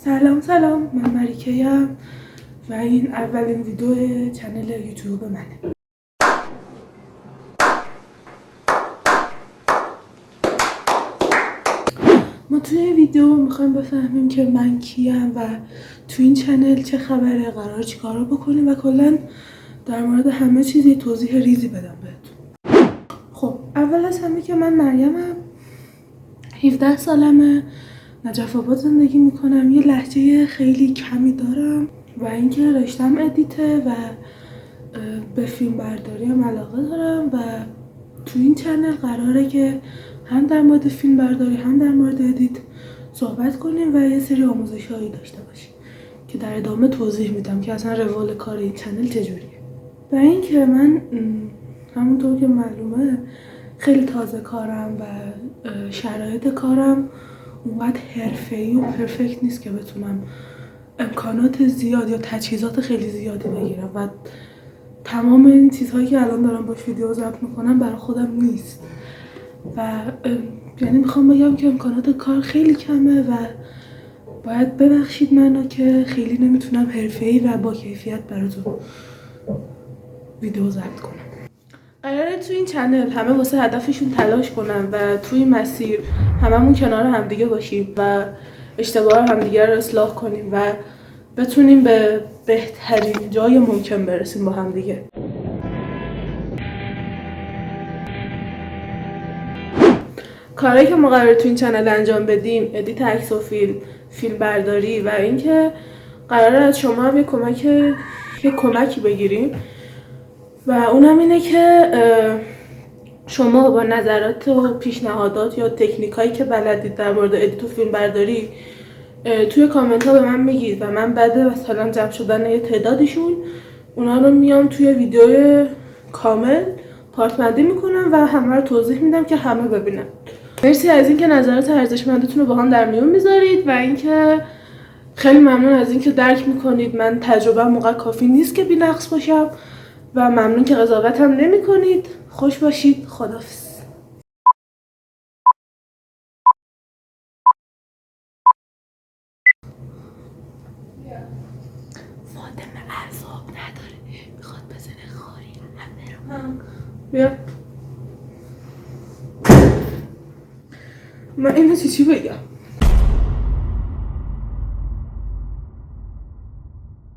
سلام من ملیکه‌ام و این اولین ویدیو چنل یوتیوب منه. ما توی این ویدیو میخوایم بفهمیم که من کیم و تو این چنل چه خبره، قرار چیکارا بکنیم و کلا در مورد همه چیزی توضیح ریزی بدم بهتون. خب اول از همه که من مریمم، 17 سالمه، نجف آباد زندگی میکنم، یه لهجه خیلی کمی دارم و اینکه رشتم ادیته و به فیلم برداری هم علاقه دارم و تو این چنل قراره که هم در مورد فیلم برداری هم در مورد ادیت صحبت کنیم و یه سری آموزش هایی داشته باشیم که در ادامه توضیح میدم که اصلا روال کار این چنل چجوریه. و اینکه من همونطور که معلومه خیلی تازه کارم و شرایط کارم اونقدر حرفه‌ای و پرفکت نیست که بتونم امکانات زیاد یا تجهیزات خیلی زیادی بگیرم و تمام این چیزهایی که الان دارم باش ویدیو ضبط میکنم برای خودم نیست و یعنی میخوام بگم که امکانات کار خیلی کمه و باید ببخشید منو که خیلی نمیتونم حرفه‌ای و با کیفیت براتون ویدیو ضبط کنم. قراره تو این چنل همه واسه هدفشون تلاش کنن و توی مسیر هممون کنار همدیگه باشیم و اشتباه همدیگه رو اصلاح کنیم و بتونیم به بهترین جای ممکن برسیم با همدیگه. کارهایی که ما قراره تو این چنل انجام بدیم، ادیت عکس و فیلم برداری و اینکه قراره از شما هم یه کمکی بگیریم و اونم اینه که شما با نظرات و پیشنهادات یا تکنیکایی که بلدید در مورد ادیت و فیلم برداری توی کامنت ها به من میگید و من بعد مثلا جمع شدن یه تعدادشون اونا رو میام توی ویدیو کامل پارت بندی میکنم و همه رو توضیح میدم که همه ببینن. مرسی از اینکه نظرات ارزشمندتون رو با هم در میون میذارید و اینکه خیلی ممنون از اینکه درک میکنید من تجربه موقع کافی نیست که بی‌نقص باشم و ممنون که قضاوت هم نمی کنید. خوش باشید. خداحافظ. فاطمه اعصاب نداره، میخواد بزنه خاری همه رو. بیا من اینو چی بگم؟